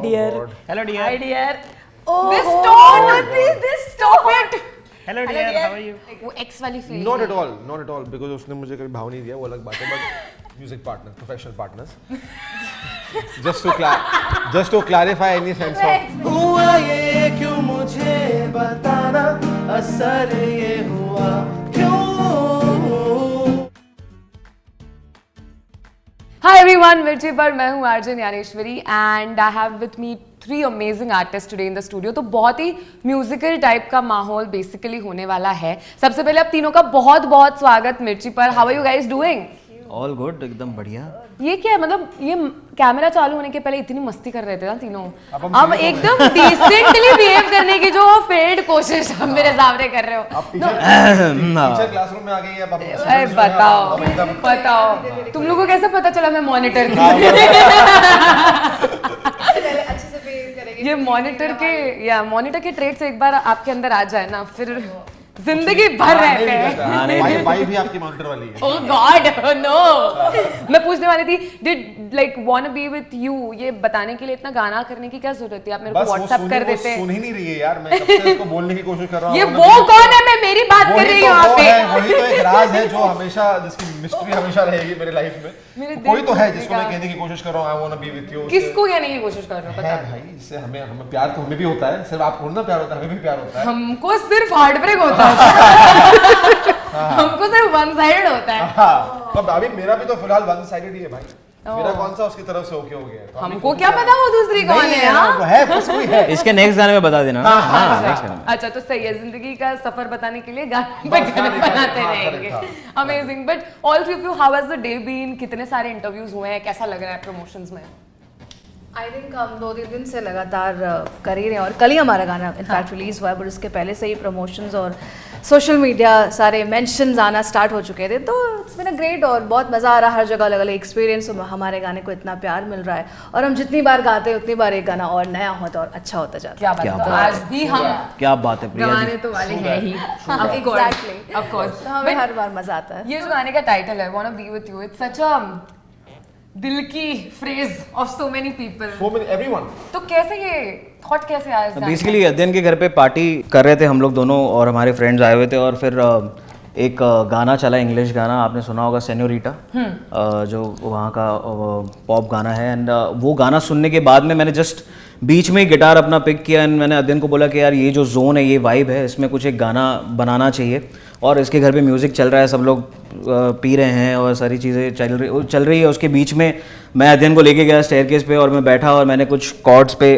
dear. Hello dear. Hi dear. Oh, This tone, this stop it. Hello dear. How are you? वो X वाली feeling. Not at all, because उसने मुझे कभी भाव नहीं दिया, वो अलग बात है, but music partner, professional partners. just to clarify any sense of. हुआ ये क्यों मुझे बताना, असर ये हुआ क्यों? Hi everyone, मिर्ची पर मैं हूँ आर्जन Dnyaneshwari and I have with me 3 amazing artists today in the studio. तो बहुत ही म्यूजिकल टाइप का माहौल बेसिकली होने वाला है. सबसे पहले आप तीनों का बहुत बहुत स्वागत मिर्ची पर. How are you guys doing? All good, एकदम बढ़िया. ये क्या है, मतलब ये कैमरा चालू होने के पहले इतनी मस्ती कर रहे थे ना तीनों, अब एकदम डिसेंटली बिहेव करने की जो फेल्ड कोशिश आप मेरे सामने कर रहे हो. टीचर क्लासरूम में आ गई है, अरे बताओ तुम लोगों को कैसे पता चला मैं मॉनिटर थी? ये मॉनिटर के ट्रेट्स एक बार आपके अंदर आ जाए ना, फिर जिंदगी भर रहते हैं. भाई भी आपकी मॉनिटर वाली है. Oh God, no. मैं पूछने वाली थी, did like wanna be with you ये बताने के लिए इतना गाना करने की क्या जरूरत थी? आप मेरे को व्हाट्सएप कर देते. सुन ही नहीं रही है यार, मैं कब से इसको बोलने की कोशिश कर रहा हूँ. ये वो कौन है? मैं मेरी बात कर रही हूँ यहाँ पे. वही तो एक राज है जो हमेशा, जिसकी मिस्ट्री हमेशा रहेगी मेरे लाइफ में. कोई तो है जिसको मैं कहने की कोशिश कर रहा हूँ, I wanna be with you. किसको कहने की कोशिश कर रहे हो? पता भाई, इससे हमें प्यार तो हमें भी होता है, सिर्फ आपको ना प्यार होता है, हमें भी प्यार होता है. हमको सिर्फ हार्ट ब्रेक होता है. हमको सिर्फ वन साइड होता है. हाँ, तो अभी मेरा भी तो फिलहाल वन साइडेड ही है भाई. मेरा कौन सा उसकी तरफ से ओके हो गया है, तो हमको क्या पता वो दूसरी कौन है. वो है, बस कोई है. इसके नेक्स्ट गाने में बता देना. अच्छा तो सही है, जिंदगी का सफर बताने के लिए गाने बनाते रहेंगे. Amazing. But all three of you, how has the day been? कितने सारे इंटरव्यूज हुए हैं, कैसा लग रहा है प्रमोशंस में? आई थिंक हम 2-3 दिन से लगातार कर ही रहे हैं, और कल ही हमारा गाना इनफैक्ट रिलीज हुआ है, बट उसके पहले से ही प्रमोशंस और सोशल मीडिया सारे मेंशंस आना स्टार्ट हो चुके थे. तो इट्स बीन अ ग्रेट, और बहुत मज़ा आ रहा है. हर जगह अलग अलग एक्सपीरियंस. हमारे गाने को इतना प्यार मिल रहा है, और हम जितनी बार गाते हैं उतनी बार एक गाना और नया होता है और अच्छा होता जाता है. क्या बात है. आज भी हम क्या बात है प्रिया जी, तो वाले हैं ही. Exactly, of course. हमें हर बार मजा आता है. ये जो गाने का टाइटल है wanna be with you, it's such a दिल की phrase of so many people, everyone. तो कैसे ये थॉट कैसे आया? बेसिकली अध्ययन के घर पे पार्टी कर रहे थे हम लोग दोनों, और हमारे फ्रेंड्स आए हुए थे, और फिर एक गाना चला, इंग्लिश गाना, आपने सुना होगा, सेन्योरिटा, जो वहाँ का पॉप गाना है. एंड वो गाना सुनने के बाद में मैंने जस्ट बीच में गिटार अपना पिक किया, एंड मैंने अध्ययन को बोला कि यार ये जो जोन है, ये वाइब है, इसमें कुछ एक गाना बनाना चाहिए. और इसके घर पे म्यूज़िक चल रहा है, सब लोग पी रहे हैं और सारी चीज़ें चल रही है. उसके बीच में मैं अध्ययन को लेके गया स्टेयरकेस पे, और मैं बैठा और मैंने कुछ कॉर्ड्स पे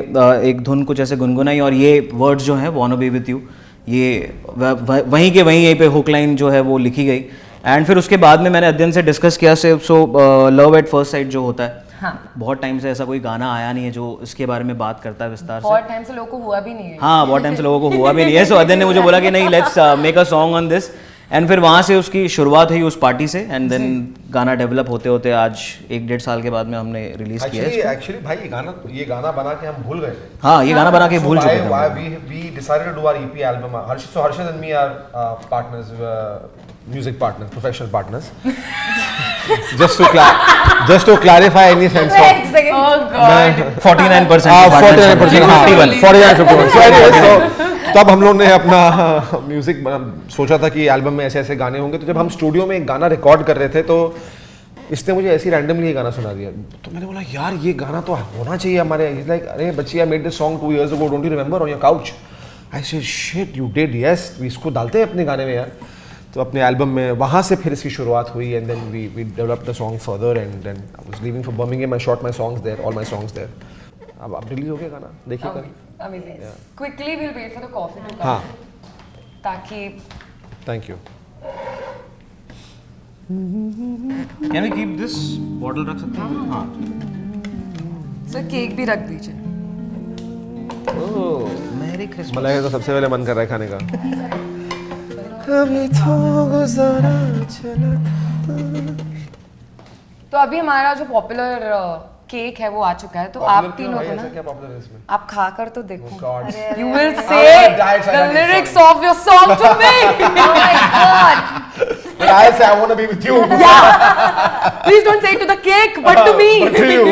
एक धुन कुछ ऐसे गुनगुनाई, और ये वर्ड्स जो हैं वांना बी विद यू, ये वहीं के वहीं यहीं पे हुक लाइन जो है वो लिखी गई. एंड फिर उसके बाद में मैंने अध्ययन से डिस्कस किया so love at first sight जो होता है. हाँ. बहुत टाइम से ऐसा कोई गाना आया नहीं है जो इसके बारे में बात करता है विस्तार से. बहुत टाइम से लोगों को हुआ भी नहीं है. हाँ, बहुत टाइम से लोगों को हुआ भी नहीं है. सो अध्ययन ने मुझे बोला कि नहीं, let's make a song on this. And फिर वहाँ से उसकी शुरुआत हुई उस पार्टी से, एंड देन गाना डेवलप होते होते आज 1-1.5 साल के बाद में हमने रिलीज किया है. एक्चुअली भाई ये गाना बना के हम भूल गए थे. हाँ, ये गाना बना के भूल चुके थे. We decided to do our EP album. Harshit and me are partners, music partners, professional partners. just to clarify any sense of. Oh God. 49%. 49%. तब हम लोग ने अपना म्यूजिक सोचा था कि एल्बम में ऐसे ऐसे गाने होंगे. तो जब हम स्टूडियो में एक गाना रिकॉर्ड कर रहे थे, तो इसने मुझे ऐसी रैंडमली ये गाना सुना दिया. तो मैंने बोला यार ये गाना तो होना चाहिए हमारे. इज लाइक, अरे बच्ची, I made this song 2 years ago, don't you remember, on your couch. I said shit, you did. Yes, इसको डालते हैं अपने गाने में यार. तो अपने एल्बम में वहाँ से फिर इसकी शुरुआत हुई, and then we developed the song further, and then I was leaving for Birmingham. I shot my songs there, all my songs there. अब रिलीज हो गया गाना, देखिए कल. Amazing. Quickly we'll wait for the coffee to come. हाँ. ताकि. Thank you. Can we keep this bottle रख सकते हैं? हाँ. सर केक भी रख दीजिए. ओह, मेरी क्रिसमस. मलाई तो सबसे पहले मन कर रहा है खाने का. कभी तो गुजारा चला. तो अभी हमारा जो पॉपुलर केक है वो आ चुका है, तो आप तीनों को ना, क्या पॉपुलर है इसमें? आप खाकर तो देखो. God. You will say the lyrics of your song to me. Oh my God. But I say I want to be with you. Yeah. Please don't say it to the cake, but to me. But to you.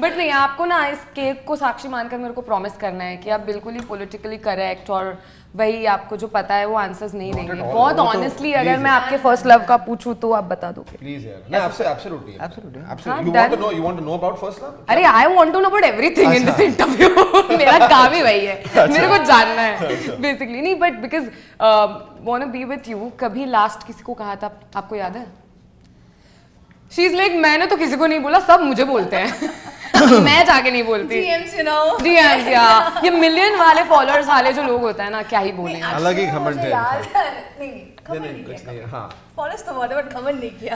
But नहीं, आपको ना इस cake को साक्षी मानकर मेरे को promise करना है कि आप बिल्कुल ही पॉलिटिकली करेक्ट और वही आपको जो पता है वो आंसर्स नहीं देंगे। बहुत ऑनेस्टली अगर मैं आपके फर्स्ट लव का पूछूं तो आप बता दोगे? प्लीज यार, नहीं आपसे absolutely you want to know about first love? अरे I want to know about everything in this interview. मेरा काम ही वही है, मेरे को जानना है बेसिकली। नहीं but because want to be with you, कभी लास्ट किसी को कहा था आपको याद है? शी इज लाइक मैंने तो किसी को नहीं बोला, सब मुझे बोलते हैं। मैं जाके नहीं बोलती। DMs, you know. DMs, या ये मिलियन वाले फॉलोअर्स वाले जो लोग होते हैं ना, क्या ही बोले। अलग ही घमंड है। याद है नहीं, कमेंट नहीं नहीं कुछ किया। नहीं, हाँ फॉलोअर्स तो बहुत है बट कमेंट नहीं किया।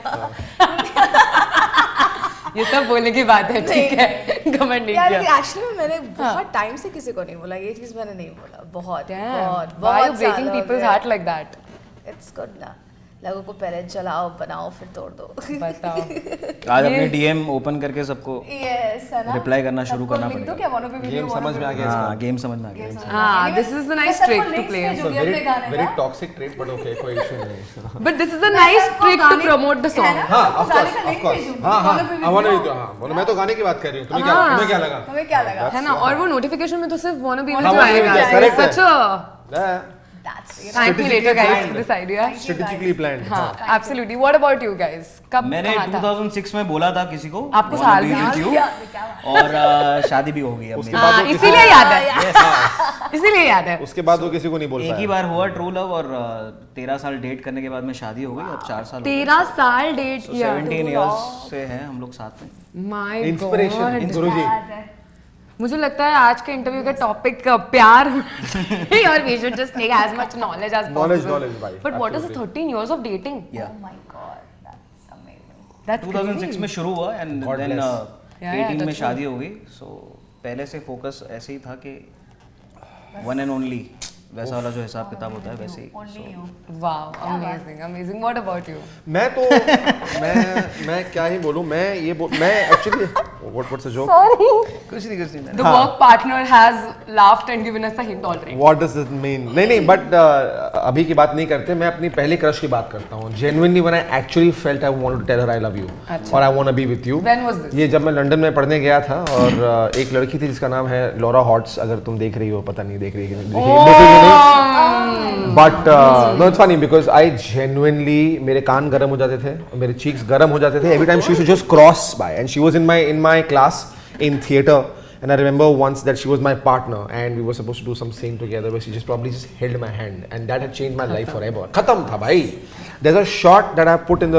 ये सब बोलने की बात है, ठीक है, कमेंट नहीं यार किया। एक्चुअली मैंने बहुत टाइम से किसी को नहीं बोला, ये चीज मैंने नहीं बोला। बहुत Why बहुत are you breaking people's heart like that? It's good ना, लोगों को पहले जलाओ बनाओ फिर तोड़ दो। बताओ। आज अपने DM ओपन करके सबको यस है ना, रिप्लाई करना शुरू करना लिख दो पड़ेगा। क्या वानो पे वीडियो गेम समझ में आ गया हाँ गेम समझ में आ गया। हाँ, this is a nice trick to play. Very toxic trait but okay, कोई इशू नहीं। But this is a nice trick to promote the song. हाँ ऑफ कोर्स हाँ आई वांट टू हाँ बोलो, मैं तो गाने की बात कर रही हूँ, तुम्हें क्या लगा? तुम्हें क्या लगा? है ना, और वो नोटिफिकेशन में तो सिर्फ wanna be with हाँ, you wanna be with आएगा। you, correct है। Such a That's thank you later guys for this idea. Strategically planned. हाँ, absolutely. What about you guys? कब मैंने कहा था? 2006 में बोला था किसी को, आपको wanna साल be भी with you, क्या और शादी भी हो गई अब मेरी। हाँ, इसीलिए याद है। इसीलिए याद है। उसके बाद वो किसी को नहीं बोल एक पाया। ही बार हुआ ट्रू लव और 13 साल डेट करने के बाद में शादी हो गई। अब 4 साल 13 साल डेट किया। 17 इयर्स से हैं हम लोग साथ में। My inspiration God. गुरुजी। मुझे लगता है आज के इंटरव्यू का टॉपिक प्यार और we should just take as much knowledge as possible. Knowledge, भाई, But what is the absolutely. 13 years of dating? Yeah. Oh my god, that's amazing. That's 2006 में शुरू हुआ and God then bless. Yeah, 18 में that's शादी हो गई। सो पहले से फोकस ऐसे ही था कि वन एंड ओनली, वैसा वाला जो हिसाब किताब होता है वैसे ही। Only you. Wow, amazing, amazing. What about you? मैं तो मैं क्या ही बोलूं, मैं एक्चुअली व्हाट्स अ जोक? कुछ नहीं The work partner has laughed and given us a hint already. What does this mean? नहीं बट अभी की बात नहीं करते, मैं अपनी पहली क्रश की बात करता हूँ। Genuinely when I actually felt I wanted to tell her I love you और I want to be with you. When was this? ये जब मैं लंदन में पढ़ने गया था और एक लड़की थी जिसका नाम है लॉरा हॉट्स। अगर तुम देख रही हो, पता नहीं देख रही है but no it's funny because I genuinely, मेरे कान गर्म हो जाते थे, मेरे चीक्स गर्म हो जाते थे every time she used to just cross by and she was in my class in theater, and I remember once that she was my partner and we were supposed to do some scene together where she just probably just held my hand and that had changed my life forever. Khatam tha bhai. There's a shot that I put in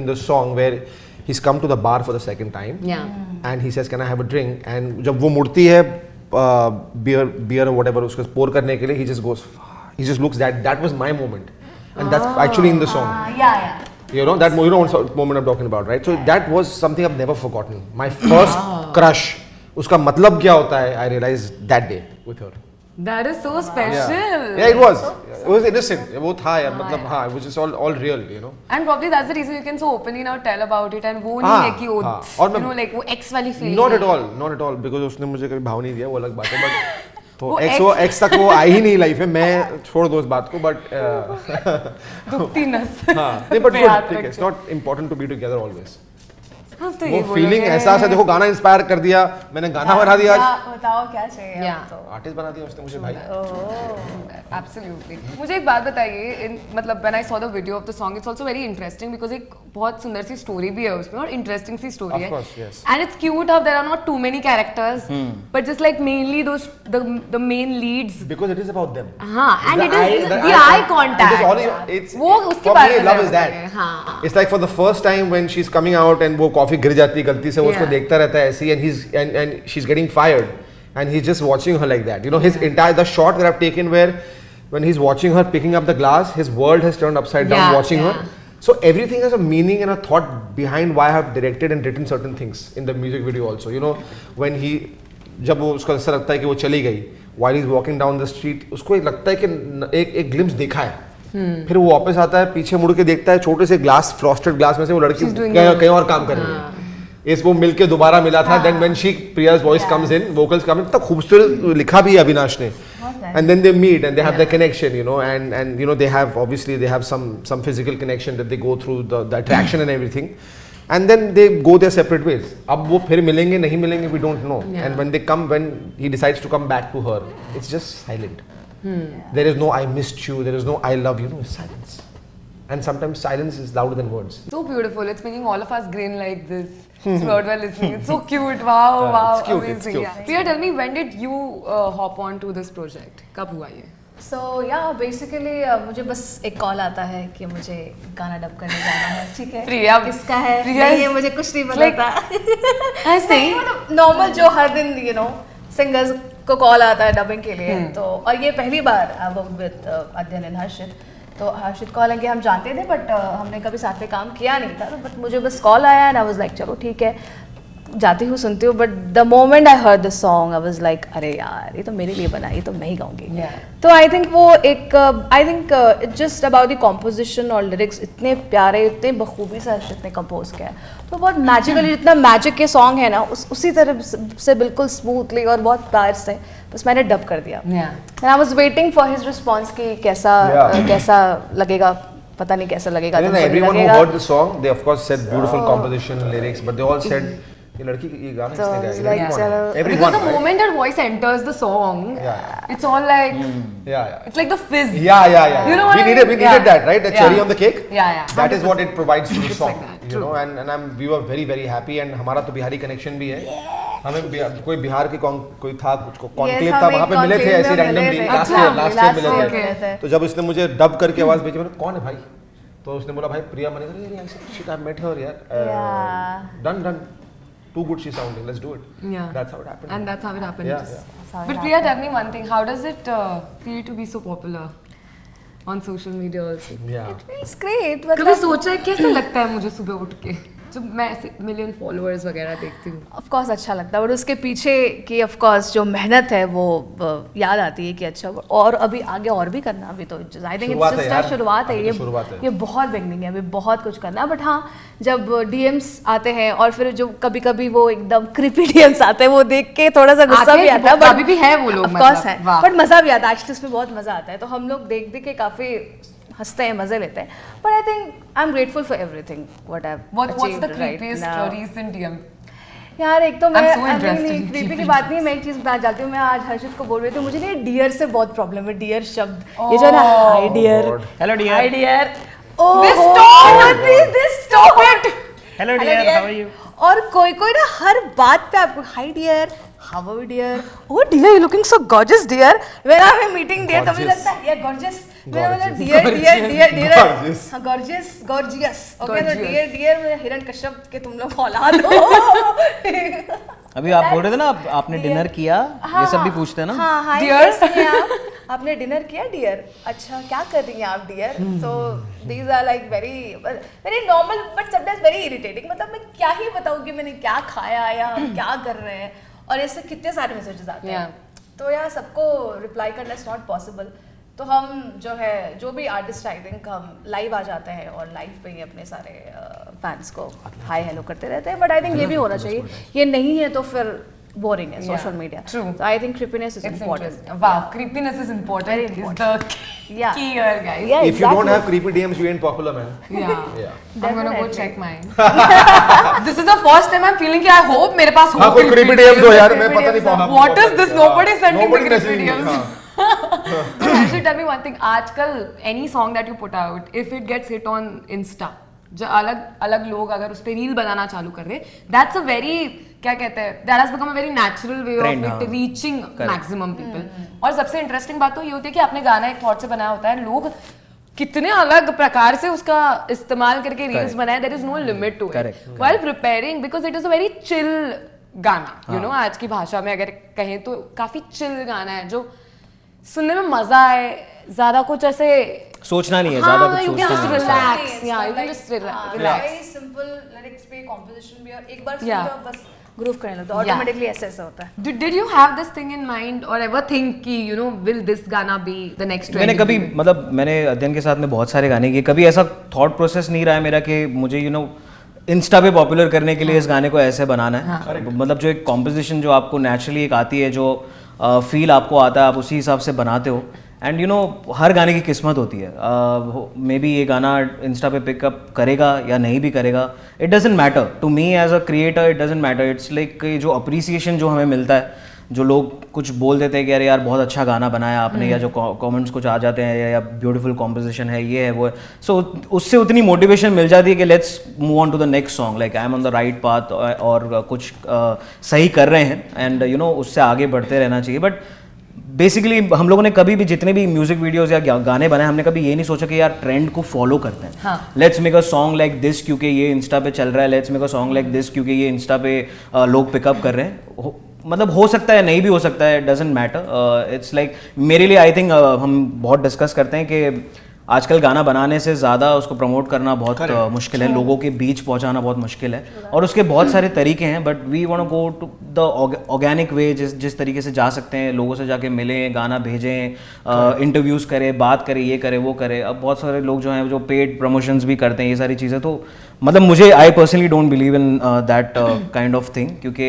the song where he's come to the bar for the second time. Yeah. And he says can I have a drink, and जब वो मुड़ती है beer or whatever उसको pour करने के लिए, he just looks that was my moment and that's actually in the song. Yeah. You know that you know what moment I'm talking about, right? So that was something I've never forgotten. My first crush. उसका मतलब क्या होता है? I realized that day with her. That is so special. Yeah, it was innocent. वो था यार, मतलब हाँ, it was just all real, you know. And probably that's the reason you can so openly now tell about it and वो नहीं है कि वो और you know like वो ex वाली feeling Not नहीं at है। all, because उसने मुझे कभी भाव नहीं दिया, वो अलग बात है, but तो वो ex तक वो आई ही नहीं लाइफ में। मैं छोड़ दो उस बात को, but दुखती नस हाँ, नहीं but पे good, हाथ ठीक है, रख it's not important to be together always. हम तो वो ये फीलिंग बोलेंगे। एहसास है, देखो गाना इंस्पायर कर दिया, मैंने गाना बना दिया आज, बताओ क्या चाहिए Yeah. अब तो? आर्टिस्ट बना दिया उसने मुझे भाई। Absolutely. मुझे एक बात बताइए, मतलब when I saw the video of the song, it's also very interesting because एक बहुत सुंदर सी स्टोरी भी है उसमें और इंटरेस्टिंग सी स्टोरी है। Of course, yes. And it's cute how there are not too many characters, but just like mainly the main leads. Because it is about them. हाँ, and it is the eye contact. It is all, it's, वो उसके for बारे me, में love is that. हाँ। It's like for the first time when she's coming out and वो coffee गिर जाती है गलती से, वो उसको Yeah. देखता रहता है ऐसे ही, and she's getting fired and he's just watching her like that. You know, his entire the shot that I've taken where when he's watching her picking up the glass, his world has turned upside down Yeah, watching yeah. her. So everything has a meaning and a thought behind why I have directed and written certain things in the music video also. You know, when he जब वो उसको ऐसा लगता है कि वो चली गई, while he's walking down the street, उसको एक लगता है कि एक glimpse देखा है, फिर वो वापस आता है, पीछे मुड़ के देखता है, छोटे से ग्लास, फ्रॉस्टेड ग्लास में से वो लड़की कहीं और काम कर रही है, इस वो मिलके दोबारा मिला था, then when she Priya's voice comes in, vocals come in, इतना खूबसूरत लिखा भी है अविनाश ने, and then they meet and they have the connection, you know, and you know they have obviously they have some physical connection that they go through the attraction and everything, and then they go their separate ways. अब वो फिर मिलेंगे नहीं मिलेंगे, we don't know. And when they come, when he decides to come back to her, it's just silent. There is no I missed you, there is no I love you, no, it's silence. And sometimes silence is louder than words. So beautiful. It's making all of us grin like this throughout while listening. It's so cute. Wow, wow, it's cute, it's amazing. cute. Yeah. Priya, tell me, when did you hop on to this project? कब हुआ ये? सो या basically मुझे बस एक call आता है कि मुझे गाना डब करने जाना है, ठीक है प्रिया, किसका है प्रिया नहीं, is- ये मुझे कुछ नहीं like- पता ऐसे ही? मतलब नॉर्मल जो हर दिन सिंगर्स को कॉल आता है डबिंग के लिए, तो और ये पहली बार आई वर्क विद अध्ययन एंड हर्षित, तो हर्षित कॉल है कि हम जानते थे बट हमने कभी साथ में काम किया नहीं था, तो बट मुझे बस कॉल आया एंड आई वाज लाइक चलो ठीक है जाती हूँ सुनती हूँ, but the moment I heard the song I was like अरे यार ये तो मेरे लिए बना, ये तो मैं ही गाऊंगी। Yeah. तो आई थिंक वो एक आई think it's just about the composition और लिरिक्स इतने प्यारे, इतने बखूबी से हर्षित ने कंपोज किया है, तो बहुत मैजिकली जितना मैजिक के सॉन्ग है ना उसी तरह से बिल्कुल स्मूथली और बहुत प्यार से बस मैंने डब कर दिया। Yeah. And I was waiting for his response कि कैसा Yeah. कैसा लगेगा, पता नहीं कैसा लगेगा। And तो then बढ़िया everyone who लगेगा। heard the song, they of course said beautiful composition, lyrics, but they all said ये लड़की ये गाना So इसने it's गाया, like, everyone, चलो- everyone, Because the right? moment her voice enters the song, Yeah. it's all like Yeah. it's like the fizz. Yeah. You know what we I needed, mean? we needed Yeah. that, right? The Yeah. cherry on the cake. Yeah. That is what it provides to the song, like that, you true. know. And we were very very happy, and हमारा तो Bihari connection भी है। हमें कोई बिहार के कोई था, कुछ कॉन्क्लेव था, हम वहाँ एक पे मिले थे conclave ऐसे में रैंडमली, मिले थे। लास्ट अच्छा, ईयर मिले last थे। year तो जब उसने मुझे डब करके आवाज भेजी, मैंने कौन है भाई, तो उसने बोला भाई प्रिया। मैंने कहा यार शिट आई मेट हर यार, done too good she's sounding, let's do it. Yeah. That's how it happened. And that's how it happened. Yeah, Just- yeah. how it But Priya, tell me one thing. How does it feel to be so popular on social media also? Yeah. It's great, कभी मतलब सोचा है कैसे लगता है मुझे सुबह उठ के जब मैं ऐसे मिलियन फॉलोअर्स वगैरह देखती हूँ? ऑफ कोर्स अच्छा लगता है, बट उसके पीछे की ऑफ कोर्स जो मेहनत है वो याद आती है कि अच्छा और अभी आगे और भी करना, अभी तो आई थिंक शुरुआत इट्स है जस्ट यार, शुरुआत है, अभी तो शुरुआत है। ये बहुत बिगनिंग है, अभी बहुत कुछ करना है। बट हाँ जब डीएम्स आते हैं और फिर जो कभी कभी वो एकदम क्रिपी डीएम्स आते हैं वो देख के थोड़ा सा गुस्सा आते भी हैं, आता है, वो अभी भी है वो लोग, ऑफ कोर्स मतलब, है, वाह। बट मजा भी आता है एक्चुअली, उसमें बहुत मजा आता है, तो हम लोग देख देख के काफी हंसते हैं, मजे लेते हैं। But I think I am grateful for everything what I have What's the creepiest recent DM? यार एक तो मैं so interested in क्रीपी की बात नहीं, मैं एक चीज बताना चाहती हूँ। मैं आज हर्षित को बोल रही थी मुझे ना डियर से बहुत प्रॉब्लम है, डियर शब्द, ये जो है ना hi dear, God. Hello hi dear, dear, This stop it, hello dear, how are you? और कोई कोई ना हर बात पे आपको hi dear, how are you dear, oh dear you looking so gorgeous dear, when I am meeting dear तो मुझे Gorgeous. लगता है ये गॉर्जियस, मेरा मतलब Gorgeous. Dear dear dear dear Gorgeous. Gorgeous gorgeous, okay तो Gorgeous. डियर डियर में हिरण्यकश्यप के तुम लोग औलाद हो। अभी आप बोल रहे थे ना आपने डिनर किया, ये सब भी पूछते हैं ना। हाँ हाय Dear? कैसे हैं आप? आपने डिनर किया डियर? अच्छा क्या कर रही हैं आप डियर? तो these are like very very normal but sometimes very irritating, मतलब मैं क्या ही बताऊँ कि मैंने क्या खाया या हम क्या कर रहे हैं, और ऐसे कितने सारे मैसेजेस आते हैं। तो यार सबको रिप्लाई करना इज नॉट पॉसिबल, तो हम जो है जो भी आर्टिस्ट आई थिंक हम लाइव आ जाते हैं और लाइव पे ही अपने सारे फैंस को हाय हेलो करते रहते हैं, बट आई थिंक ये भी होना चाहिए, ये नहीं है तो फिर बोरिंग है social media. true. So I think creepiness is It's important. interesting. Wow, creepiness is important. Very Is important. the Yeah. key here, guys. Yeah, If you don't exactly. have creepy DMs, you ain't popular, man. Yeah. Yeah. I'm gonna go Definitely. check mine. This is the first time I'm feeling कि I hope मेरे पास हाँ हो कोई creepy DMs हो यार, मैं creepy पता नहीं DMs कहाँ- What is this? Nobody is sending me Nobody creepy messaging me, DMs. हाँ. Actually, tell me one thing. आजकल any song that you put out, if it gets hit on Insta, जो अलग अलग लोग अगर उस पे रील बनाना चालू कर दे, that's a very क्या कहते हैं, that has become a very natural way Trend, of it हाँ. reaching Correct. maximum people. और सबसे इंटरेस्टिंग बात तो ये होती है कि आपने गाना एक थॉट से बनाया होता है, लोग कितने अलग प्रकार से उसका इस्तेमाल करके रील्स Correct. बनाए, there is no limit to it. Correct. While preparing, because it is a very chill गाना, you know, आज की भाषा में अगर कहें तो काफी चिल गाना है जो सुनने में मजा आए, ज्यादा कुछ ऐसे सोचना नहीं है, ज्यादा हाँ, कुछ you can सोचना just नहीं है। relax. Yeah, you can just relax. Very simple lyrics पे composition भी, और एक बार सुन Yeah. लो बस ग्रूव करने लगता है, Yeah. ऑटोमेटिकली ऐसे ऐसा होता है। Did you have this thing in mind or ever think कि you know will this गाना be the next मैंने trending कभी thing? मतलब मैंने अध्ययन के साथ में बहुत सारे गाने किए, कभी ऐसा थॉट प्रोसेस नहीं रहा है मेरा कि मुझे इंस्टा पे पॉपुलर करने के लिए इस गाने को ऐसे बनाना है। मतलब जो एक कॉम्पोजिशन जो आपको नेचुरली एक आती है, जो फील आपको आता है, आप उसी हिसाब से बनाते हो, एंड यू नो हर गाने की किस्मत होती है, मे बी ये गाना इंस्टा पे पिकअप करेगा या नहीं भी करेगा, it doesn't matter to me as a creator, it doesn't matter, it's like जो अप्रिसिएशन जो हमें मिलता है, जो लोग कुछ बोल देते हैं कि अरे यार बहुत अच्छा गाना बनाया आपने, या जो कमेंट्स कुछ आ जाते हैं या ब्यूटीफुल कॉम्पोजिशन है, ये है वो है, सो उससे उतनी मोटिवेशन मिल जाती है कि let's move on to the next song, like I am on the right path और कुछ सही कर रहे हैं, एंड यू नो उससे आगे बढ़ते रहना चाहिए. बट बेसिकली हम लोगों ने कभी भी जितने भी म्यूजिक वीडियोस या गाने बनाए, हमने कभी ये नहीं सोचा कि यार ट्रेंड को फॉलो करते हैं, let's make a song like this क्योंकि ये इंस्टा पे चल रहा है, let's make a song like this क्योंकि ये इंस्टा पे लोग पिकअप कर रहे हैं. मतलब हो सकता है नहीं भी हो सकता है, डजेंट मैटर. इट्स लाइक मेरे लिए आई थिंक हम बहुत डिस्कस करते हैं कि आजकल गाना बनाने से ज़्यादा उसको प्रमोट करना बहुत मुश्किल है, लोगों के बीच पहुंचाना बहुत मुश्किल है, और उसके बहुत सारे तरीके हैं. But we want go to the organic way, जिस तरीके से जा सकते हैं, लोगों से जाके मिलें, गाना भेजें, इंटरव्यूज़ करें, बात करें, ये करें वो करें. अब बहुत सारे लोग जो हैं जो पेड प्रमोशंस भी करते हैं, ये सारी चीज़ें. तो मतलब मुझे I personally don't believe in that kind of thing, क्योंकि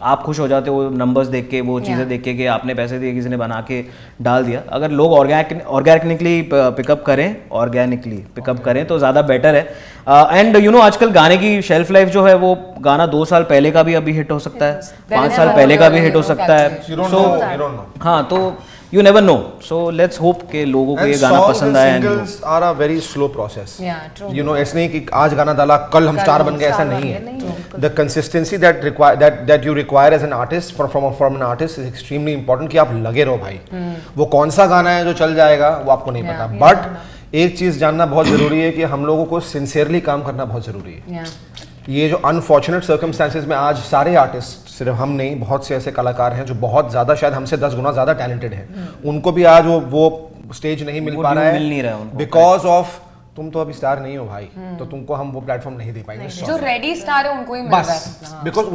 आप खुश हो जाते हो नंबर्स देख के, वो चीज़ें देख के कि आपने पैसे दिए, किसी ने बना के डाल दिया. अगर लोग ऑर्गेनिकली पिकअप करें तो ज़्यादा बेटर है. एंड यू नो आजकल गाने की शेल्फ लाइफ जो है, वो गाना 2 साल पहले का भी अभी हिट हो सकता है, 5 साल पहले का भी हिट हो सकता है. हाँ, तो you never know, so let's hope कि लोगों को ये गाना पसंद आए. Singles are a very slow process. Yeah, true. You know, ऐसे नहीं कि आज गाना डाला कल हम स्टार बन गए, ऐसा नहीं है. The consistency that you require as an artist from an artist is extremely important. कि आप लगे रहो भाई. वो कौन सा गाना है जो चल जाएगा वो आपको नहीं पता. But एक चीज जानना बहुत जरूरी है कि हम लोगों को सिंसियरली काम करना बहुत जरूरी है. ये जो अनफॉर्चुनेट सर्कमस्टांसेस में आज सारे आर्टिस्ट, सिर्फ हम नहीं, बहुत से ऐसे कलाकार हैं जो बहुत ज़्यादा, शायद हमसे 10 गुना ज़्यादा टैलेंटेड हैं, उनको भी आज वो स्टेज नहीं मिल पा रहा है बिकॉज ऑफ तुम तो अभी स्टार नहीं हो भाई, तो तुमको हम वो प्लेटफॉर्म नहीं दे पाएंगे. जो रेडी स्टार है उनको ही मिल रहा है बस, बिकॉज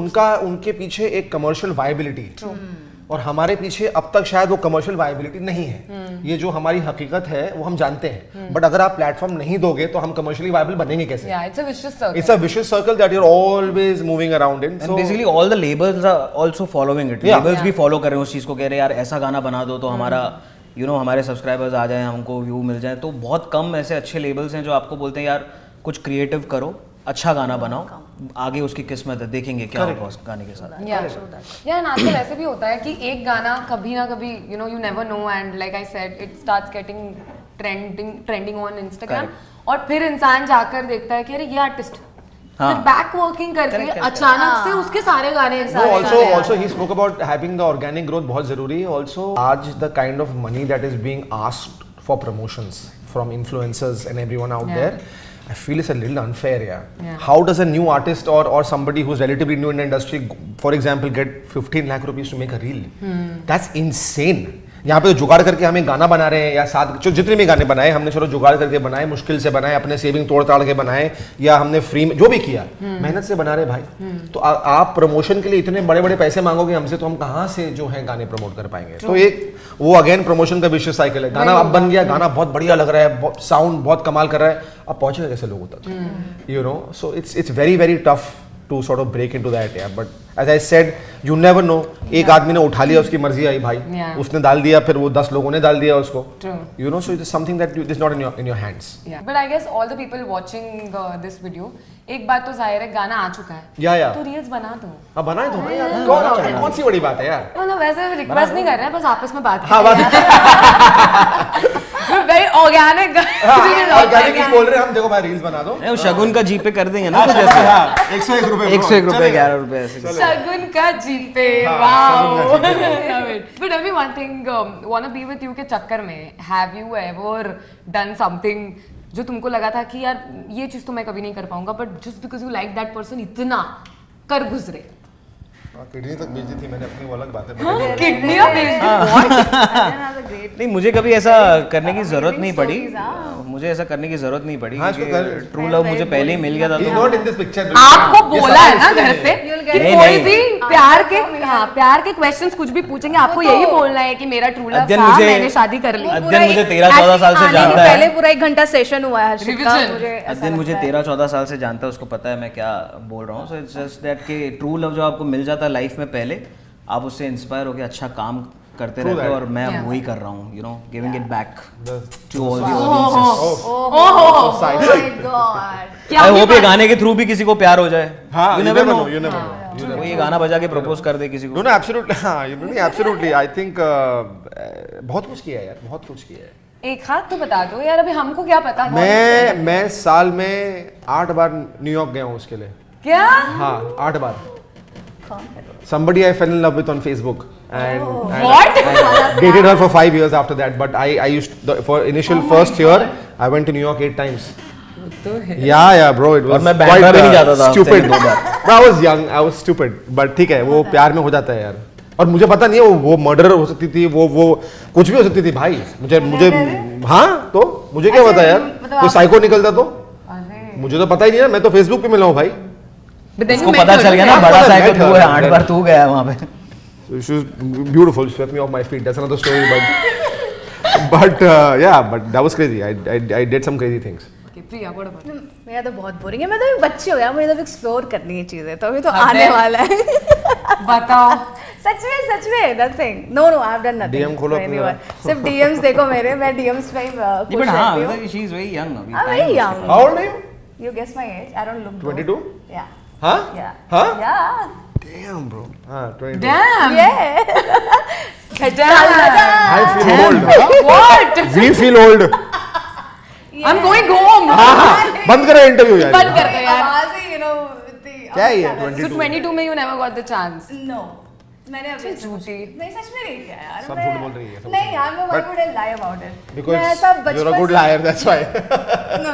उनके पीछे एक कमर्शियल वायबिलिटी, और हमारे पीछे अब तक शायद वो कमर्शियल वायबिलिटी नहीं है. ये जो हमारी हकीकत है वो हम जानते हैं, बट अगर आप प्लेटफॉर्म नहीं दोगे तो हम कमर्शियली वायबल बनेंगे कैसे? It's a vicious circle that you're always moving around in. And basically all the labels are also following it. Labels भी follow कर रहे हैं उस चीज़ को, कह रहे हैं यार ऐसा गाना बना दो तो हमारा हमारे सब्सक्राइबर्स आ जाएं, हमको व्यू मिल जाए. तो बहुत कम ऐसे अच्छे लेबल्स हैं जो आपको बोलते हैं यार कुछ क्रिएटिव करो, अच्छा गाना बनाओ, आगे उसकी किस्मत है, देखेंगे क्या होगा उस गाने के साथ. यार आजकल ऐसे भी होता है कि एक गाना कभी ना कभी you never know, and like I said it starts getting trending on Instagram, और फिर इंसान जाकर देखता है कि अरे ये आर्टिस्ट, फिर बैक वर्किंग करके अचानक से उसके सारे गाने also he spoke about having the organic growth बहुत जरूरी है. Also आज the kind of money that is being asked for promotions from influencers and everyone out there, I feel it's a little unfair. Yeah. How does a new artist or somebody who's relatively new in the industry, for example, get 15 lakh rupees to make a reel? That's insane. यहाँ पे तो जुगाड़ करके हमें गाना बना रहे हैं, या साथ जितने भी गाने बनाए हमने, चलो जुगाड़ करके बनाए, मुश्किल से बनाए, अपने सेविंग तोड़ ताड़ के बनाए, या हमने फ्री में जो भी किया, मेहनत से बना रहे भाई. तो आप प्रमोशन के लिए इतने बड़े बड़े पैसे मांगोगे हमसे, तो हम कहाँ से जो है गाने प्रमोट कर पाएंगे? तो एक वो अगेन प्रमोशन का विशेष साइकिल है. गाना अब बन गया, गाना बहुत बढ़िया लग रहा है, साउंड बहुत कमाल कर रहा है, अब पहुंचेगा कैसे लोगों तक? You know, so it's very very tough to sort of break into that. Yeah, but as I said, you never know. एक आदमी ने उठा लिया, उसकी मर्जी आई भाई, उसने डाल दिया, फिर वो 10 लोगों ने डाल दिया उसको. You know, so it is something that is not in your hands. Yeah, but I guess all the people watching this video, एक बात तो जाहिर है गाना आ चुका है, या तो रील्स बना दो. अब बनाए दो यार, कौन सी बड़ी बात है यार? मतलब वैसे रिक्वेस्ट नहीं कर रहे हैं, बस आपस में बात कर रहे हैं. वेरी ऑर्गेनिक ऑर्गेनिक बोल रहे हैं हम. देखो भाई रील्स बना दो, शगुन का जीपे कर देंगे ना, कुछ ऐसे. 101 रुपए 11 रुपए ऐसे. शगुन का जीपे, wow. But tell me one thing, wanna be with you के चक्कर में have you ever done something जो तुमको लगा था कि यार ये चीज तो मैं कभी नहीं कर पाऊंगा, but just because you like that person इतना कर गुजरे? किडनी तक बेच दी थी मैंने अपनी, वो अलग बात है. किडनियां बेच दी? नहीं, मुझे कभी ऐसा करने की जरूरत नहीं पड़ी. मुझे ऐसा करने की जरूरत नहीं पड़ी. ट्रू लव मुझे पहले ही मिल गया था. आपको बोला है ना घर से कि कोई भी प्यार के क्वेश्चंस कुछ भी पूछेंगे, आपको यही बोलना है कि मेरा ट्रू लव था, मैंने शादी कर ली. अध्ययन मुझे 13-14 साल से जानता है. पहले पूरा 1 घंटा सेशन हुआ है हर्षित का. अध्ययन मुझे 13-14 साल से जानता है, उसको पता है मैं क्या बोल रहा हूँ. सो इट्स जस्ट दैट कि ट्रू लव जो आपको मिल जाता है लाइफ में पहले, आप उससे इंस्पायर होकर अच्छा काम करते True रहते हो that. और मैं अब वही कर रहा हूँ, giving it back to all the Oh my god. I hope ये गाने के थ्रू भी किसी को प्यार हो जाए. हाँ, You you never never know. know, you never know. वो ये गाना बजा के प्रपोज कर दे किसी को. No, absolutely. हाँ, absolutely. I think बहुत कुछ किया है यार, बहुत कुछ किया है. एक हाथ तो बता दो यार, अभी हमको क्या पता. मैं साल में 8 बार न्यूयॉर्क गया हूँ उसके लिए. क्या? हाँ, 8 बार. Somebody I fell in love with on Facebook and What? I dated her for 5 years after that. But I used for initial first year I went to New York 8 times. Yeah, bro. It was और मैं बैंड्रा भी नहीं जाता था हफ्ते में stupid. 2 bar. Bro, I was young. I was stupid. But ठीक है, वो प्यार में हो जाता है यार. और मुझे पता नहीं है वो मर्डर हो सकती थी, वो कुछ भी हो सकती थी भाई. मुझे हाँ, तो मुझे क्या पता यार. कोई साइको निकलता तो मुझे तो पता ही नहीं है. मैं तो फेसबुक पे मिला हूँ भाई. उसको पता चल गया ना बड़ा साइकिल तू है. 8 बार तू गया वहाँ पे. She was beautiful. She swept me off my feet. That's another story. But yeah, but that was crazy. I did some crazy things. Okay, Priya, what about you? मेरा तो बहुत बोरिंग है. मैं तो अभी बच्ची हो गया, मुझे तो एक्सप्लोर करनी है चीजें. तो अभी तो आने वाला है. बताओ. सच में nothing. No, I have done nothing. DM खोलो for अपने anyone. सिर्फ DMs देखो मेरे. मैं DMs पे ही खुश बट हाँ, रहती हूँ. शी इज वेरी यंग अभी. I'm very young. How old are you? You guess my age. I don't look. 22? Yeah. Huh? Yeah. Huh? Yeah. Damn, bro. 22. Damn. Yeah. I feel old. What? We feel old. I'm going home. हाँ, बंद करो interview यार. बंद करते हैं यार. आवाज ही, you know, क्या है ये? So 22 में you never got the chance. No. मैंने अभी झूठी. नहीं सच में नहीं किया यार. सब मैं- झूठ बोल रही है, सब नहीं यार, मैं why But- would I lie about it? मैं Because ऐसा you're a बचपन good से- liar. That's why. No.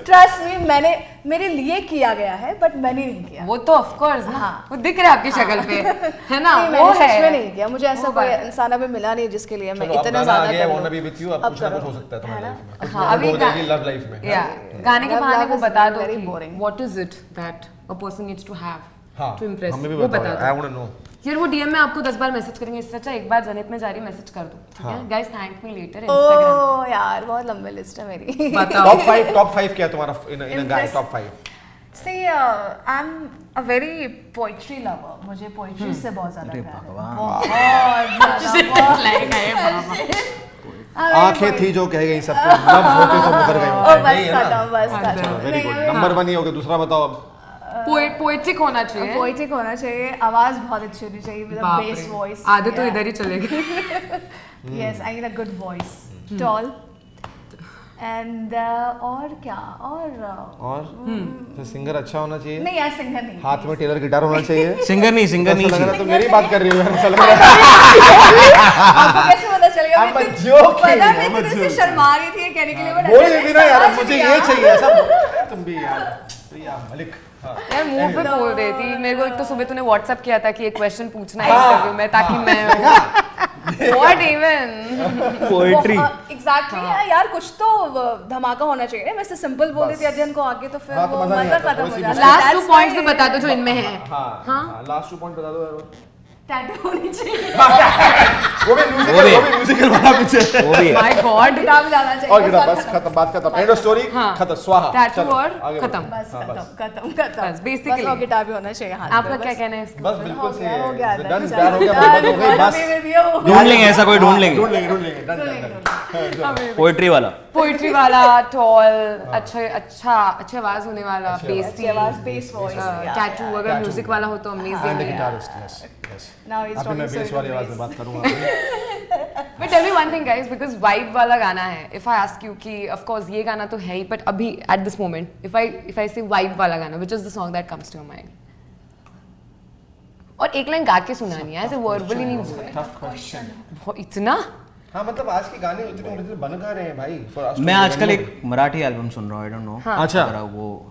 Trust me, मैंने मेरे लिए किया गया है, but मैंने नहीं किया. वो तो of course ना. हाँ. वो दिख रहा है आपकी शक्ल पे. है ना? नहीं, वो मैंने है. सच में नहीं किया. मुझे ऐसा वो कोई बात है. इंसान अभी मिला नहीं जिसके लिए मैं चलो, अब इतना गाना आ ज्यादा गया, कर wanna लूं. be with you, अब कुछ ना करो. कुछ हो सकता है तुम्हारी है लाइफ में. ना? कुछ हाँ, ना अभी कुछ हो जाएगी love life में. या गाने के Love बहाने life को is बता दो very कि boring. what is it that a person needs to have हाँ, to impress. हमें भी वो बताओ बता यार. I दो. want to know. यार वो DM में आपको 10 बार मैसेज करेंगे, इससे अच्छा एक बार जनित में जारी मैसेज कर दो. ठीक है? Guys, thank me later Instagram. ओह यार, बहुत लंबी लिस्ट है मेरी. बताओ. Top 5 क्या है तुम्हारा in a guy Impress- top 5? See, I'm a very poetry lover. मुझे poetry से बहुत ज़्यादा प्यार है. भगवान. बहुत ज़्यादा. आंखें थी जो कह गई सबको लव होके तो मुकर गए ओ बस यही है ना? खत्म, बस खत्म. Very good. नंबर 1 ही हो गया. दूसरा बताओ अब. पोएटिक होना चाहिए. पोएटिक होना चाहिए. आवाज बहुत अच्छी होनी चाहिए. विद अ बाप बेस रे. वॉइस. आधे तो इधर ही चले गए. Yes, I need a good voice. Tall. And और क्या और सिंगर अच्छा होना चाहिए. नहीं यार, सिंगर नहीं. हाथ में टेलर गिटार होना चाहिए. सिंगर नहीं ऐसा लग रहा है थी. तुम मेरी बात कर रही हो यार. ऐसा लग रहा है. आपको कैसे पता चलेगा? I'm मैं a इतनी- joking, पता I'm मैं a इतने से joking. शर्मा रही थी ये कहने के लिए. but बोल अंदर देती ना यार. समझ मुझे गया. ये चाहिए. ऐसा तुम भी यार. प्रिया मलिक. हाँ. यार मुंह पे बोल देती. मेरे को एक तो सुबह तूने व्हाट्सएप किया था कि एक क्वेश्चन पूछना है इंटरव्यू में ताकि मैं व्हाट इवन पोएट्री. एग्जैक्टली यार, कुछ तो धमाका होना चाहिए. मैं ऐसे सिंपल बोल देती अध्ययन को आगे तो फिर हाँ, तो वो मजा नहीं मजा आता. खत्म हो कोई सी जाता. लास्ट That's 2 पॉइंट्स why भी बता दो जो इनमें है. हाँ. लास्ट 2 पॉइंट बता दो यार. टैटू होनी चाहिए. वो भी म्यूजिकल वाला पीछे. वो भी है. My God. गिटार बजाना चाहिए. और गिटार. बस खत्म. बात खत्म. End of story. हाँ. खत्म. स्वाहा. टैटू चलो, और आगे खत्म. बढ़ो. बस हाँ, खत्म. बस, basically. बस और गिटार भी होना चाहिए हाथ आपका में. क्या बस. कहना है इसके बस बिल्कुल सही हो है. गया. डन. प्यार हो गया. बर्बाद हो गई. बस ढूंढ लेंगे ऐसा कोई. ढूंढ लेंगे ढूंढ लेंगे. डन. पोएट्री वाला. पोएट्री वाला टॉल अच्छी आवाज होने वाला बेसी आवाज बेस वॉइस. टैटू अगर म्यूजिक वाला हो तो एंड अमेजिंग है. Guitarist. Yes. Yes. Now he's अब मैं talking बेस so वाली into आवाज में bass. बात करूंगा. But tell me one thing guys because vibe वाला गाना है. इफ आई आस्क यू कि ऑफ कोर्स ये गाना तो है ही बट अभी at this moment if I say vibe वाला गाना which is the song that comes to your mind. और एक लाइन गा के सुनानी है ऐसे वर्बली नहीं बोलना. Tough question. इतना हाँ, मतलब आज के गाने उतने ओरिजिनल बन कहाँ रहे हैं भाई. For us to मैं be आजकल genuine. एक मराठी एल्बम सुन रहा हूँ. I don't know. अच्छा. वो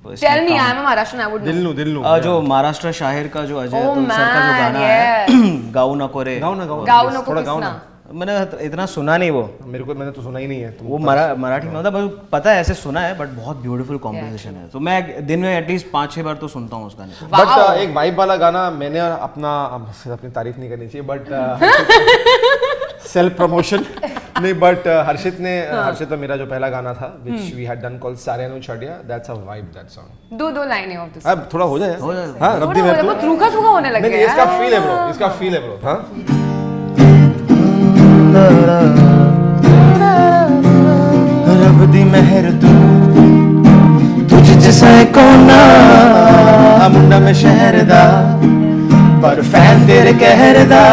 tell me I am a Maharashtrian I would दिल नु. जो महाराष्ट्र शाहिर का जो अजय Oh अतुल सर का जो man, गाना yes. है गाऊ नको रे. गाओ ना. गाओ नको थोड़ा गाओ किसना. ना. मैंने इतना सुना नहीं वो. मैंने तो सुना ही नहीं है. तुम वो मराठी में होता है. पता है ऐसे सुना है बट बहुत ब्यूटीफुल कॉम्पोजिशन है. तो मैं दिन में एटलीस्ट 5-6 बार तो सुनता हूँ उस गाने को. बट एक वाइब वाला गाना मैंने अपनी तारीफ नहीं करनी चाहिए बट सेल्फ प्रमोशन नहीं. बट हर्षित तो मेरा जो पहला गाना था which we had done called सारेनु छड़िया. That's a vibe. That song. दो लाइनें ऑफ दिस. अब थोड़ा हो जाए. हो जाए. हां, रब्दी में बहुत रूखा सूखा होने लग नहीं, गया. इसका फील है ब्रो. हाँ. रब दी मेहर तू तुझ जैसा कोना मुंडा में शहर दा पर फैन तेरे कहर दा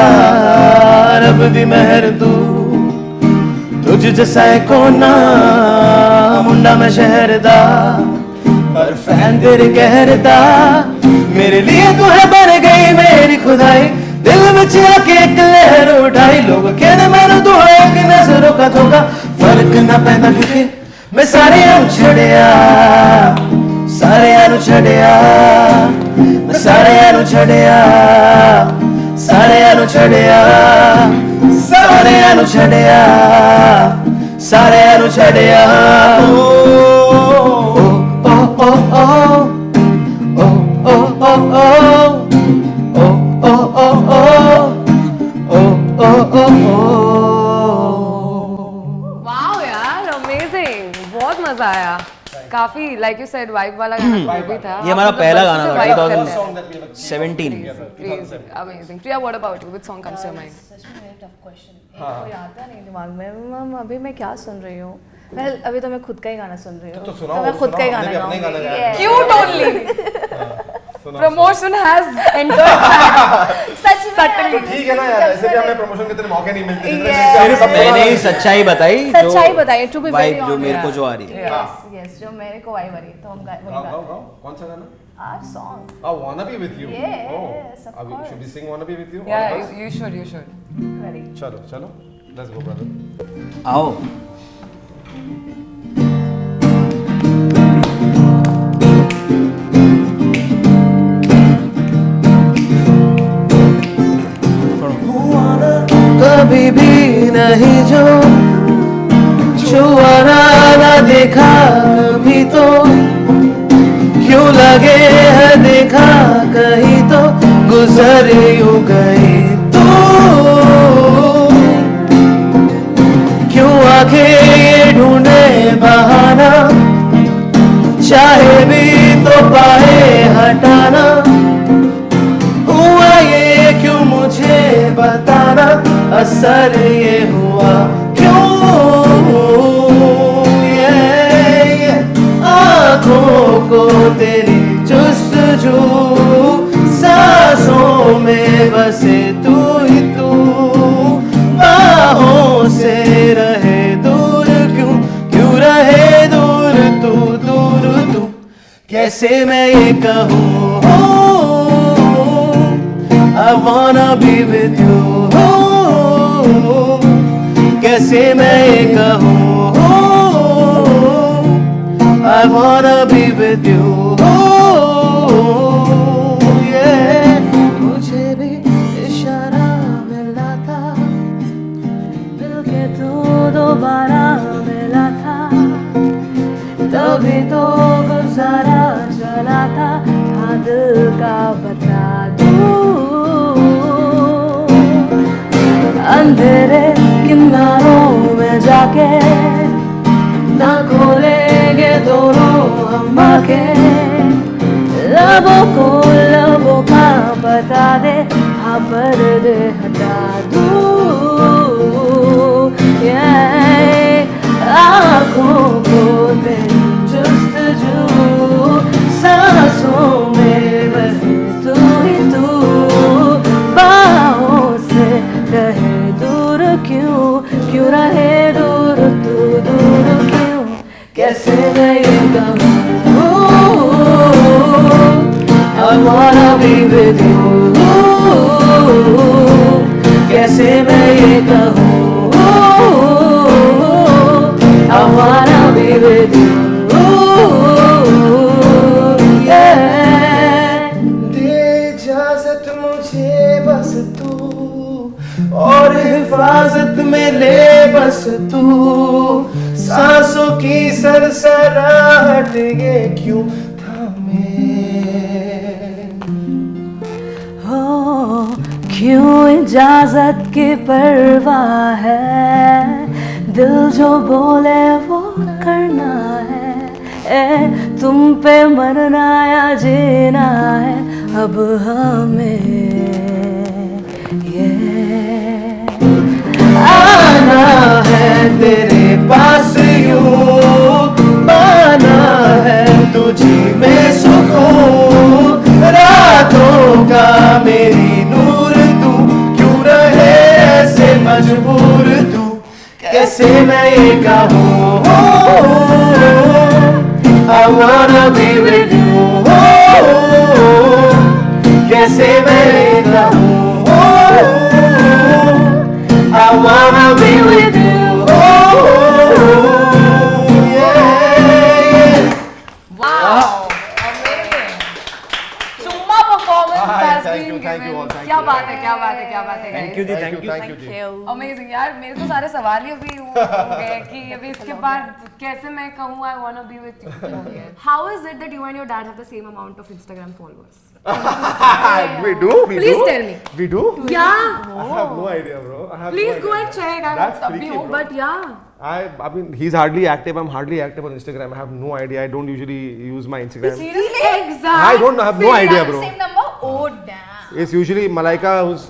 रब दी मेहर तू तुझ जैसा कोना मुंडा में शहर दा पर फैन तेरे कहर दा मेरे लिए तू है बन गई मेरी खुदाई दिल में आके एक लहर उठाई लोग कहने मैंने तू है कि नजरों का धोखा फर्क ना पैदा क्योंकि मैं सारे छड़िया मैं सारे छड़िया सारे छड़िया वाओ यार, अमेजिंग, बहुत मजा आया। काफी लाइक यू सेड वाइब वाला गाना भी था। ये हमारा पहला गाना था, vibe 2017। Amazing. Priya, what about you? Which song comes to your mind? सच में very tough question। कोई आता नहीं दिमाग में। अभी मैं क्या सुन रही हूँ? Well, अभी तो मैं खुद का ही गाना सुन रही हूँ। तो सुनाओ, मैं खुद का ही सुनाओ, गाना हमने भी अपने गाऊंगी। गाना गाया। Cute only. Promotion has entered. सच में तो ठीक है ना यार, ऐसे भी हमें प्रमोशन के इतने मौके नहीं मिलते जितने Yes. मिलते हैं हमें। मैंने ही सच्चाई बताई टू बी वेरी जो मेरे को जो आ रही है। यस जो मेरे को आई वरी तो हम वही गाओ गाते गाओ, कौन सा गाना? Our song Oh, Wanna Be With You. Yes, Oh, of अभी course. should we sing Wanna Be With You? Yeah, All of us? you should. Very चलो चलो, let's go brother. आओ कभी भी नहीं जो छुआ ना देखा कभी तो क्यों लगे है देखा कहीं तो गुजर यूं गई तू क्यों आखे ये ढूंढे बहाना चाहे भी तो पाए हटाना हुआ ये क्यों मुझे बताना असर ये हुआ क्यों ये आँखों को तेरी जुस्तजू सांसों में बसे तू ही तू बाहों से रहे दूर क्यों रहे दूर तू कैसे मैं ये कहूँ I wanna be with you कैसे मैं ये कहूँ I wanna be with you yeah मुझे भी इशारा मिला था दिल के तू दोबारा मिला था तभी तो गुजारा चला था हाँ दिल का बता दूँ अंधेरे किनारों में जाके ना खोलेंगे दोनों हम आंखें लबों को लबों का बता दे हाँ पर्दे हटा दूँ आँखों को तेरी जुस्तजू सांसों में बसे तू ही तू बाहों से रहे दूर क्यों रहे दूर तू दूर क्यों कैसे मैं ये कहूँ I wanna be with you कैसे मैं ये कहूँ I wanna be with you yeah दे इजाज़त मुझे बस तू और हिफाजत में ले बस तू सांसों की सरसराहट ये क्यों थामे हो क्यों इजाजत की परवाह है दिल जो बोले वो करना है तुम पे मरना या जीना है अब हमें मजबूर तू कैसे मैं ये कहूँ I wanna be with you कैसे मैं ये कहूँ I wanna be with you चुम्मा performance has thank been you, thank you all, given. thank क्या you. बात है, क्या बात है, क्या बात है Thank you ji, Thank you ji. Amazing यार, मेरे तो सारे सवाल ही अभी हो गए कि अभी इसके बाद कैसे मैं कहूँ I wanna be with you. How is it that you and your dad have the same amount of Instagram followers? We do. Please tell me. We do. Yeah. I have no idea, bro. I have Please no go idea. and check. I That's तब भी freaky, हो, bro. but yeah. I mean, he's hardly active. I'm hardly active on Instagram. I have no idea. I don't usually use my Instagram. Seriously? Exact. I don't have no idea, bro. Same number? Oh damn. It's usually Malaika who's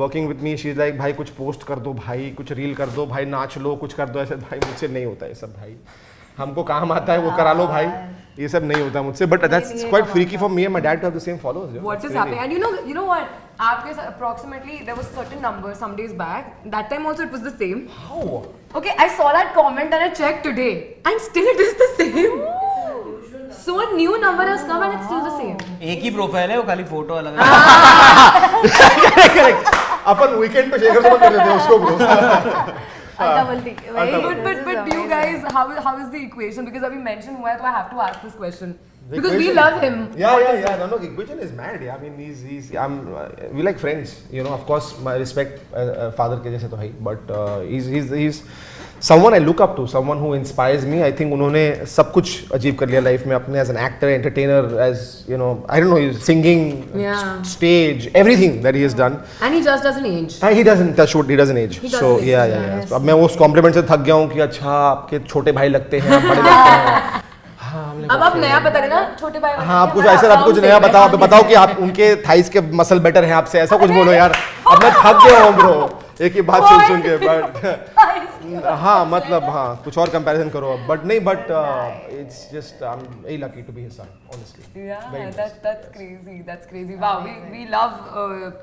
working with me. She's like, भाई कुछ post कर दो, भाई कुछ reel कर दो, भाई नाच लो, कुछ कर दो ऐसे. भाई मुझसे नहीं होता है सब भाई. हमको काम आता है वो करा लो भाई. ये सब नहीं होता मुझसे. But that's quite freaky for me and my dad to have the same followers. What is happening? And you know what? आपके approximately there was certain number some days back. That time also it was the same. How? Okay, I saw that comment and I checked today, and still it is the same. So a new number has come and it's still the same. एक ही profile है वो खाली photo अलग Correct. अपन weekend पे शेखर से कर देते हैं उसको bro. Double D. But do you guys how is the equation? Because अभी mention हुआ है तो I have to ask this question. Because we love him. Yeah. No, Equation is mad. Yeah. I mean, we like friends. Of course, my respect father के जैसे तो है, but he's someone I look up to, someone who inspires me. I think उन्होंने सब कुछ achieve कर लिया life में अपने as an actor, entertainer, as I don't know, singing, Yeah. stage, everything that he has done. And he just doesn't age. He doesn't touch wood, he doesn't age. He doesn't So age, yeah. So, अब मैं उस complement से थक गया हूँ कि अच्छा आपके छोटे भाई लगते हैं, बड़े लगते हैं. अब आप नया बता देना छोटे भाई. हाँ आप कुछ ऐसा आप कुछ नया बताओ. आप बताओ कि आप उनके थाइस के मसल बेटर हैं आपसे, ऐसा कुछ बोलो यार. अब मैं थक गया हूँ ब्रो एक ही बात सुन के. बट हाँ मतलब हाँ कुछ और कंपैरिजन करो अब. बट नहीं but it's just I am very lucky to be his son honestly. Yeah, that's crazy. Wow, we love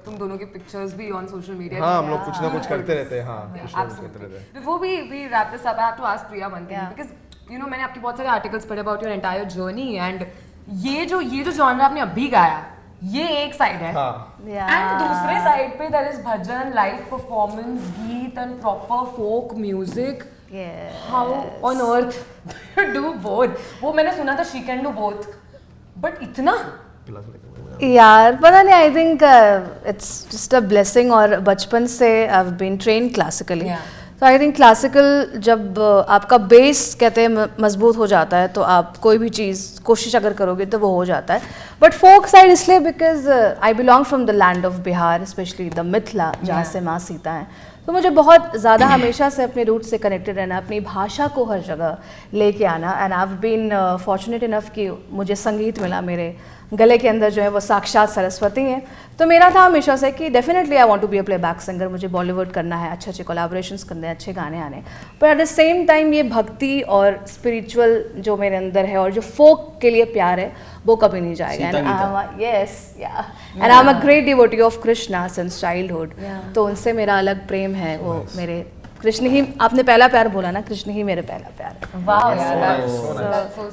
तुम दोनों की pictures भी on social media. हाँ हम लोग कुछ ना कुछ करते रहते हैं. हाँ कुछ ना कुछ करते रहते हैं. Before we wrap this up, I have to ask Priya one thing because मैंने आपके बहुत सारे आर्टिकल्स पढ़े about your entire journey and ये जो genre आपने अभी गाया ये एक साइड है. एंड दूसरे साइड पे there is bhajan, live performance, गीत and proper folk music. How on earth do both? वो मैंने सुना था she can do both, but इतना यार पता नहीं. I think it's just a blessing. और बचपन से I have been train classically. तो आई थिंक क्लासिकल जब आपका बेस कहते हैं मजबूत हो जाता है तो आप कोई भी चीज़ कोशिश अगर करोगे तो वो हो जाता है. बट फोक साइड इसलिए because I belong from the land of Bihar, specially the Mithila जहाँ से माँ सीता हैं. तो मुझे बहुत ज़्यादा हमेशा से अपने रूट से कनेक्टेड रहना, अपनी भाषा को हर जगह लेके आना. And I have been fortunate enough कि मुझे संगीत मिला. मेरे गले के अंदर जो है वो साक्षात सरस्वती हैं. तो मेरा था हमेशा से कि definitely I want to be a playback singer. मुझे बॉलीवुड करना है, अच्छे अच्छे कोलैबोरेशंस करने हैं, अच्छे गाने आने. पर एट द सेम टाइम ये भक्ति और स्पिरिचुअल जो मेरे अंदर है और जो फोक के लिए प्यार है वो कभी नहीं जाएगा. And I am a great devotee of Krishna since childhood. तो उनसे मेरा अलग प्रेम है. वो मेरे कृष्ण ही, आपने पहला प्यार बोला ना, कृष्ण ही मेरे पहला प्यार है. वाह यार.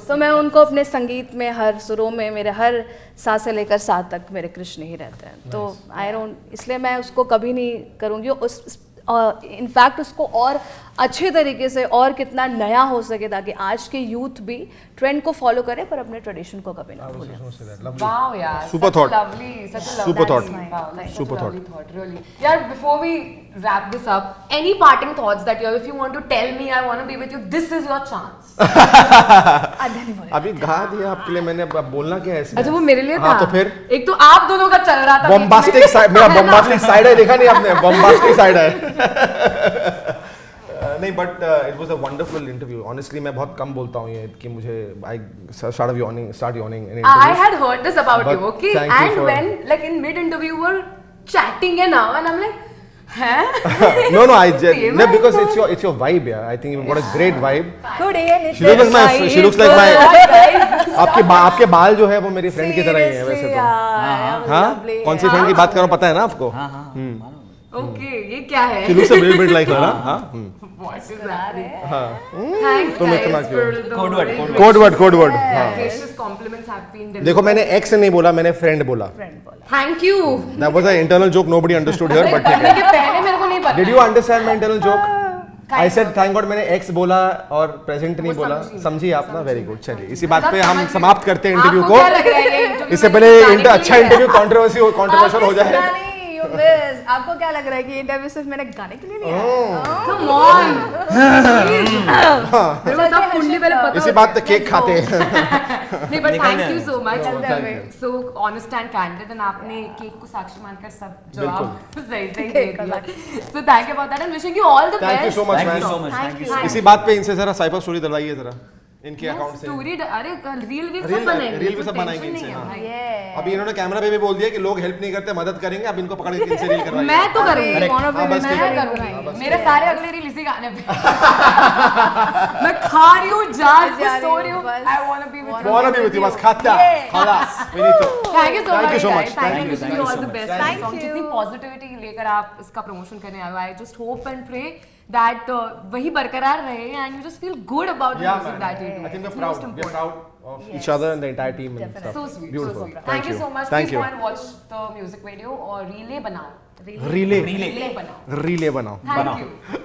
तो मैं उनको अपने संगीत में हर सुरों में मेरे हर सा से लेकर सा तक मेरे कृष्ण ही रहते हैं. तो आई डोंट, इसलिए मैं उसको कभी नहीं करूँगी. उस इनफैक्ट उसको और अच्छे तरीके से और कितना नया हो सके ताकि आज के यूथ भी ट्रेंड को फॉलो करे पर अपने ट्रेडिशन को कभी ना भूले. Wow, यार. Super such thought. a lovely, such a lovely. Super thought. Wow, like Super such a lovely thought. Really. Yeah. Before we wrap this up, any parting thoughts that you have? If you want to tell me, I want to be with you. This is your chance. अभी गा दिया आपके लिए मैंने. अब बोलना क्या है इसमें? अच्छा वो मेरे लिए था. हाँ तो फिर एक तो आप दोनों का चल रहा था. बॉम्बास्टिक साइड, मेरा बॉम्बास्टिक साइड है, देखा नहीं आपने? बॉम्बास्टिक साइड है. नहीं but it was a wonderful interview. Honestly मैं बहुत कम बोलता हूँ ये कि मुझे I start yawning in interviews. I had heard this about But you, okay? thank you And for- when like in mid interview we were chatting and now and I'm like, huh? No, Same no, because also. it's your vibe, yeah. I think you've got a great vibe. Today She looks like my, she looks like my. Guys, आपके बाल जो है वो मेरी friend की तरह ही है वैसे तो. हाँ कौन सी फ्रेंड की बात कर रहा हूँ पता है ना आपको? ओके ये क्या है She looks a little bit like her, हाँ? What is that? Thanks तुम guys इतना क्यों? for the Code word, हाँ. gracious compliments have been delivered. देखो मैंने ex नहीं बोला, मैंने friend बोला. Thank you. That was an internal joke nobody understood here, but ठीक करने है. के पहले मेरे को नहीं पता Did you understand my internal joke? Kind I said thank God मैंने ex बोला और present नहीं बोला. समझी आप ना? Very good. चलिए इसी बात पे हम समाप्त करते हैं इंटरव्यू आपको को. क्या लग रहा है ये interview इससे में पहले गाने के अच्छा लिए है? इंटरव्यू कंट्रोवर्शियल हो जाए. आपको क्या लग रहा है कि इंटरव्यू सिर्फ मैंने गाने के लिए लिया है? Come on. मेरे को सब कुंडली पहले पता इसी होता बात पे केक खाते हैं. नहीं but thank you so much Thank you. So honest and candid and आपने केक को साक्षी मानकर सब जवाब सही सही दे दिया so thank you about that and wishing you all the Thank you best so much, Thank man. you so much. Thank you. इसी बात पे इनसे जरा साइपर स्टोरी डलवाइए जरा इनके अकाउंट से. स्टोरी अरे रील भी सब रील बनाएंगे रील भी सब बनाएंगे इनसे. अभी इन्होंने कैमरा पे भी बोल दिया कि लोग हेल्प नहीं करते मदद करेंगे. अब इनको पकड़ के इनसे रील करवाइए. मैं तो करूंगी हाँ, बस ठीक है. मैं करूंगी मेरे सारे अगले रील इसी गाने पे मैं खा रही हूँ जाग के सो रही हूँ I want to be with you Wanna be with you, बस खाता. खलास. Benito. Thank you Thank you so so much much. Thank you Thank you all so the much. Best Thank you. जितनी पॉजिटिविटी लेकर आप इसका promotion करने आए हो I just hope and pray that वही बरकरार रहे and you just feel good about the Yeah, music man. That you do I think we're proud of each other and the entire team and stuff. so sweet Beautiful. so sweet thank you so much Thank please you. go and watch the music video और relay बनाओ Relay. Relay बनाओ Relay बनाओ. thank you